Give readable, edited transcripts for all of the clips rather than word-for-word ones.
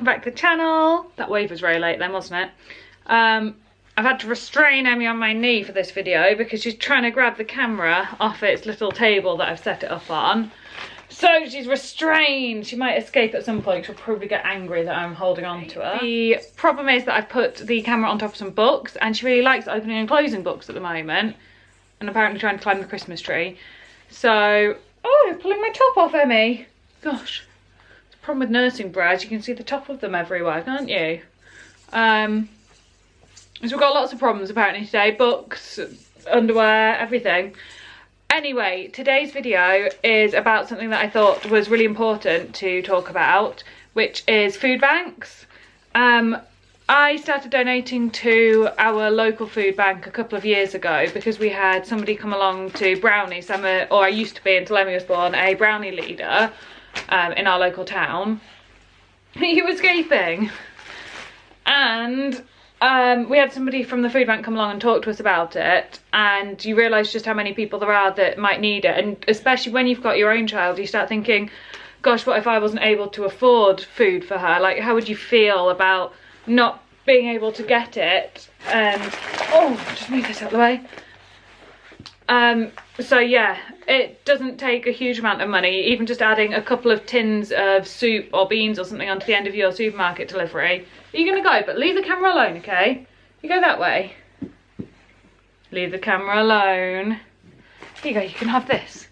welcome back to the channel. That wave was very late then, wasn't it? I've had to restrain Emmy on my knee for this video because she's trying to grab the camera off its little table that I've set it up on. So she's restrained. She might escape at some point. She'll probably get angry that I'm holding on to her. The problem is that I've put the camera on top of some books and she really likes opening and closing books at the moment. And apparently trying to climb the Christmas tree. So, oh, you're pulling my top off, Emmy. Gosh. Problem with nursing bras, you can see the top of them everywhere, can't you? So we've got lots of problems apparently today. Books, underwear, everything. Anyway, today's video is about something that I thought was really important to talk about, which is food banks. I started donating to our local food bank a couple of years ago because we had somebody come along to brownies. I used to be, until Emmy was born, a brownie leader. In our local town. You escaping? And we had somebody from the food bank come along and talk to us about it, and you realise just how many people there are that might need it, and especially when you've got your own child, you start thinking, gosh, what if I wasn't able to afford food for her? Like, how would you feel about not being able to get it? And oh, just move this out of the way. So yeah, it doesn't take a huge amount of money. Even just adding a couple of tins of soup or beans or something onto the end of your supermarket delivery. Are you gonna go? But leave the camera alone, okay? You go that way. Leave the camera alone. Here you go, you can have this.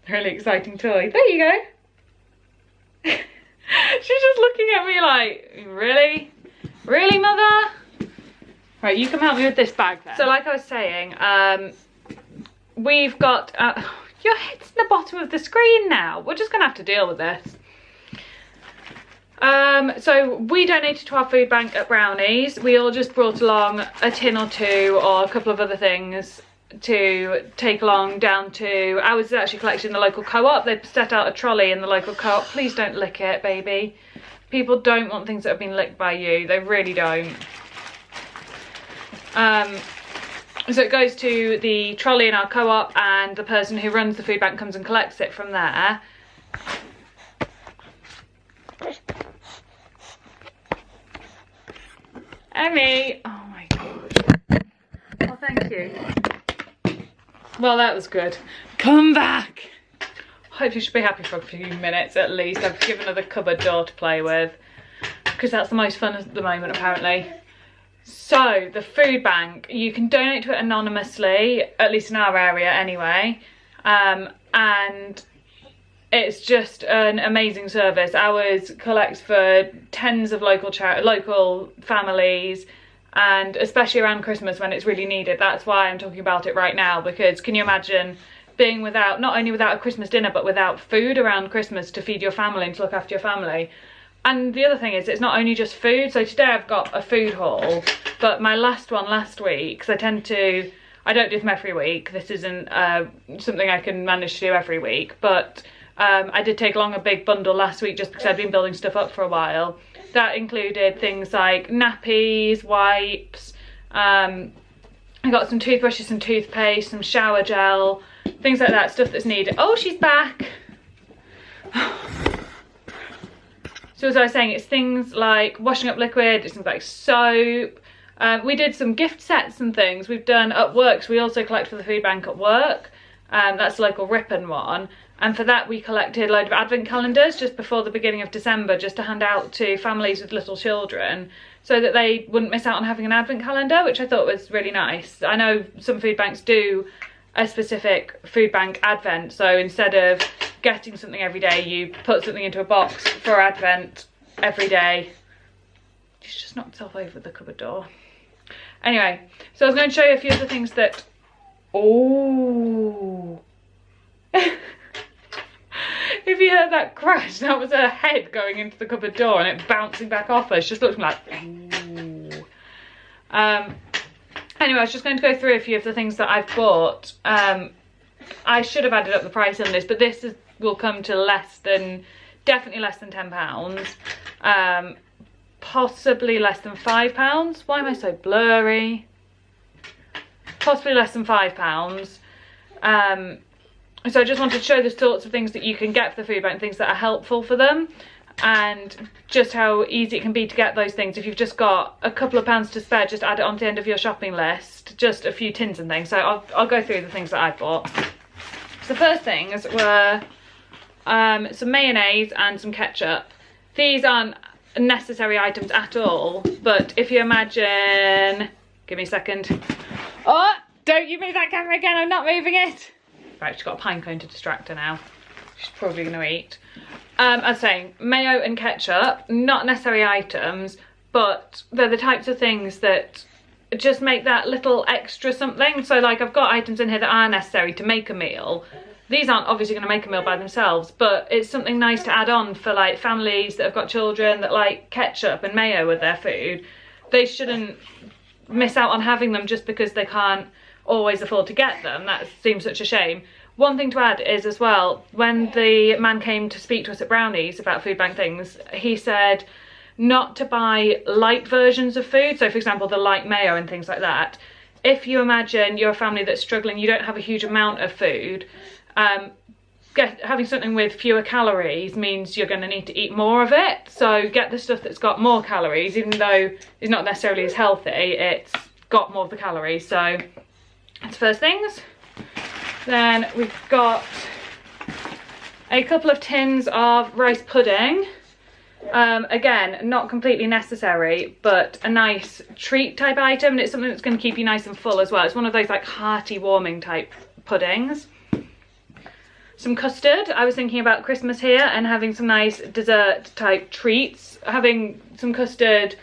Really exciting toy. There you go. She's just looking at me like, really? Really, mother? Right, you come help me with this bag then. So like I was saying, we've got, your head's in the bottom of the screen now. We're just gonna have to deal with this. So we donated to our food bank at Brownies. We all just brought along a tin or two or a couple of other things to take along down to, ours is actually collected in the local co-op. They've set out a trolley in the local co-op. Please don't lick it, baby. People don't want things that have been licked by you. They really don't. So it goes to the trolley in our co-op, and the person who runs the food bank comes and collects it from there. Emmy! Oh my god. Oh, thank you. Well, that was good. Come back! Hope you should be happy for a few minutes at least. I've given her the cupboard door to play with, because that's the most fun at the moment apparently. So, the food bank, you can donate to it anonymously, at least in our area anyway, and it's just an amazing service. Ours collects for tens of local families, and especially around Christmas when it's really needed. That's why I'm talking about it right now, because can you imagine being without, not only without a Christmas dinner, but without food around Christmas to feed your family and to look after your family. And the other thing is, it's not only just food. So today I've got a food haul, but my last one last week, because I don't do them every week. This isn't something I can manage to do every week, but I did take along a big bundle last week just because I'd been building stuff up for a while. That included things like nappies, wipes, I got some toothbrushes, some toothpaste, some shower gel, things like that, stuff that's needed. Oh, she's back. So as I was saying, it's things like washing up liquid, it's things like soap. We did some gift sets and things we've done at work. So we also collect for the food bank at work. That's the local Ripon one. And for that we collected a load of advent calendars just before the beginning of December, just to hand out to families with little children so that they wouldn't miss out on having an advent calendar, which I thought was really nice. I know some food banks do a specific food bank advent, so instead of getting something every day, you put something into a box for advent every day. She's just knocked herself over the cupboard door. Anyway, so I was going to show you a few of the things that, oh. If you heard that crash, that was her head going into the cupboard door and it bouncing back off her. She just looked like, ooh. Anyway, I was just going to go through a few of the things that I've bought. I should have added up the price on this, but this will come to definitely less than £10. Possibly less than £5. Why am I so blurry? Possibly less than £5. So I just wanted to show the sorts of things that you can get for the food bank, things that are helpful for them. and just how easy it can be to get those things. If you've just got a couple of pounds to spare, just add it onto the end of your shopping list, just a few tins and things. So I'll go through the things that I bought. So the first things were some mayonnaise and some ketchup. These aren't necessary items at all, but if you imagine, give me a second. Oh, don't you move that camera again, I'm not moving it. Right, she's got a pine cone to distract her now. She's probably going to eat. I was saying, mayo and ketchup, not necessary items, but they're the types of things that just make that little extra something. So like, I've got items in here that are necessary to make a meal. These aren't obviously going to make a meal by themselves, but it's something nice to add on for like families that have got children that like ketchup and mayo with their food. They shouldn't miss out on having them just because they can't always afford to get them. That seems such a shame. One thing to add is as well, when the man came to speak to us at Brownies about food bank things, he said not to buy light versions of food. So for example, the light mayo and things like that. If you imagine you're a family that's struggling, you don't have a huge amount of food, having something with fewer calories means you're going to need to eat more of it. So get the stuff that's got more calories, even though it's not necessarily as healthy, it's got more of the calories. So that's the first things. Then we've got a couple of tins of rice pudding. Again, not completely necessary, but a nice treat type item, and it's something that's going to keep you nice and full as well. It's one of those like hearty warming type puddings. Some custard. I was thinking about Christmas here and having some nice dessert type treats. Having some custard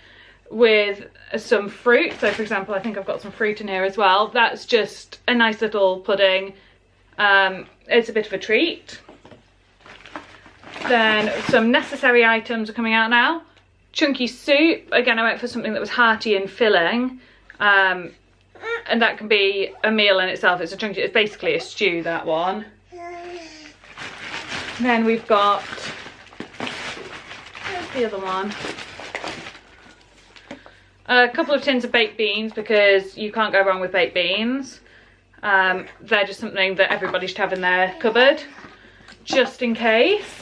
with some fruit. So for example, I think I've got some fruit in here as well. That's just a nice little pudding. It's a bit of a treat. Then some necessary items are coming out now. Chunky soup. Again, I went for something that was hearty and filling. And that can be a meal in itself. It's basically a stew, that one. Then we've got, where's the other one? A couple of tins of baked beans, because you can't go wrong with baked beans. They're just something that everybody should have in their cupboard, just in case.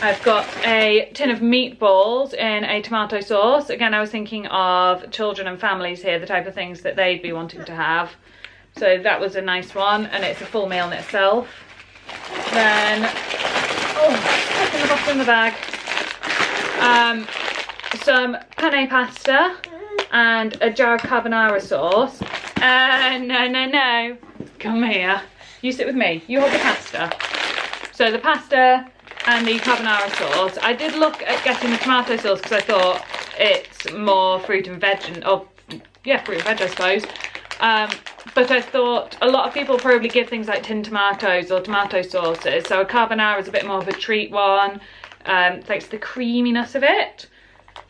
I've got a tin of meatballs in a tomato sauce. Again, I was thinking of children and families here, the type of things that they'd be wanting to have. So that was a nice one, and it's a full meal in itself. Then, back in the bottom of the bag, some penne pasta and a jar of carbonara sauce. No, come here. You sit with me. You hold the pasta. So the pasta and the carbonara sauce. I did look at getting the tomato sauce because I thought it's more fruit and veg, fruit and veg, I suppose. But I thought a lot of people probably give things like tinned tomatoes or tomato sauces. So a carbonara is a bit more of a treat one, thanks to the creaminess of it.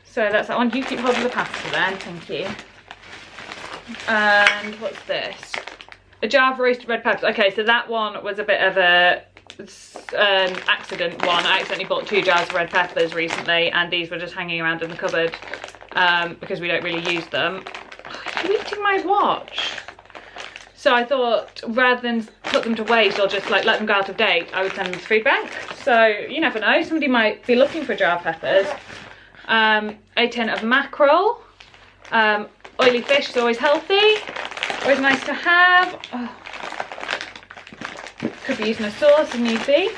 So that's that one. You keep holding the pasta then, thank you. And what's this? A jar of roasted red peppers. Okay, so that one was a bit of a accident one. I accidentally bought 2 jars of red peppers recently, and these were just hanging around in the cupboard because we don't really use them. You're eating my watch. So I thought rather than put them to waste or just like let them go out of date, I would send them to food bank. So you never know, somebody might be looking for a jar of peppers. A tin of mackerel. Oily fish is always healthy, always nice to have. Oh. Could be using a sauce if need be.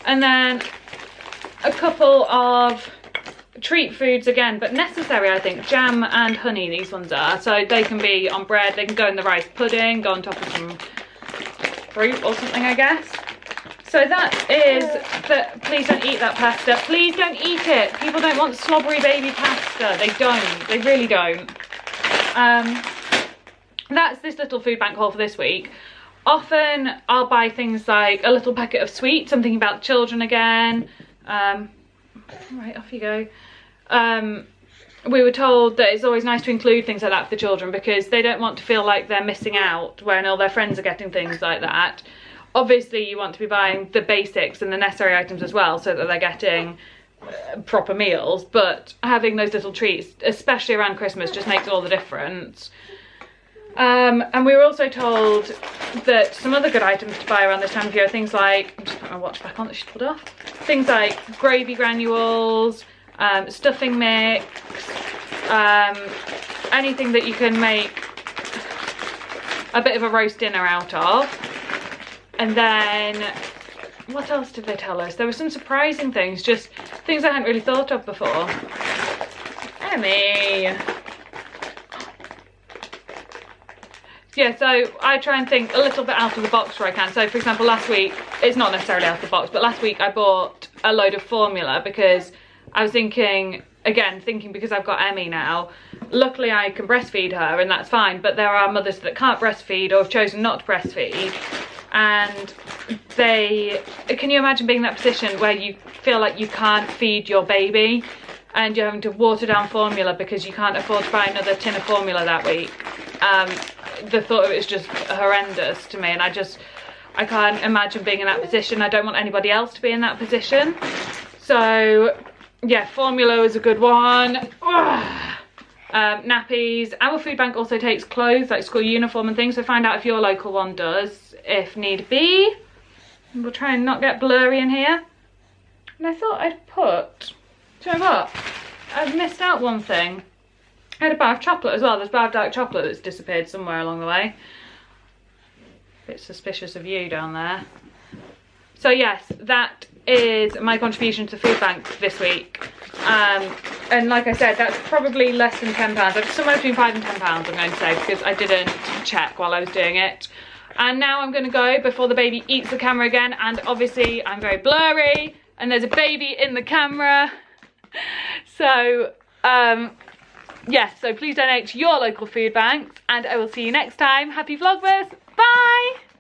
And then a couple of treat foods again, but necessary, I think. Jam and honey, these ones are. So they can be on bread, they can go in the rice pudding, go on top of some fruit or something, I guess. So that is please don't eat that pasta. Please don't eat it. People don't want slobbery baby pasta. They don't. They really don't. That's this little food bank haul for this week. Often I'll buy things like a little packet of sweets. I'm thinking about children again. Right, off you go. We were told that it's always nice to include things like that for the children because they don't want to feel like they're missing out when all their friends are getting things like that. Obviously you want to be buying the basics and the necessary items as well so that they're getting proper meals, but having those little treats, especially around Christmas, just makes all the difference. And we were also told that some other good items to buy around this time of year are things like, I'm just putting my watch back on that she pulled off, things like gravy granules, stuffing mix, anything that you can make a bit of a roast dinner out of. And then what else did they tell us? There were some surprising things, just things I hadn't really thought of before. Emmy. Yeah, so I try and think a little bit out of the box where I can. So for example, last week, it's not necessarily out of the box, but last week I bought a load of formula because I was thinking, again, because I've got Emmy now, luckily I can breastfeed her and that's fine, but there are mothers that can't breastfeed or have chosen not to breastfeed, and can you imagine being in that position where you feel like you can't feed your baby and you're having to water down formula because you can't afford to buy another tin of formula that week? The thought of it is just horrendous to me, and I can't imagine being in that position. I don't want anybody else to be in that position. So yeah, formula is a good one. Nappies. Our food bank also takes clothes like school uniform and things, so find out if your local one does if need be. We'll try and not get blurry in here. And I thought I'd put, do you know what, I've missed out one thing. I had a bar of chocolate as well. There's a bar of dark chocolate that's disappeared somewhere along the way. A bit suspicious of you down there. So yes, that is my contribution to the food bank this week. And like I said, that's probably less than £10. It's somewhere between £5 and £10, I'm going to say, because I didn't check while I was doing it. And now I'm going to go before the baby eats the camera again. And obviously I'm very blurry and there's a baby in the camera. So, yes, so please donate to your local food banks, and I will see you next time. Happy Vlogmas!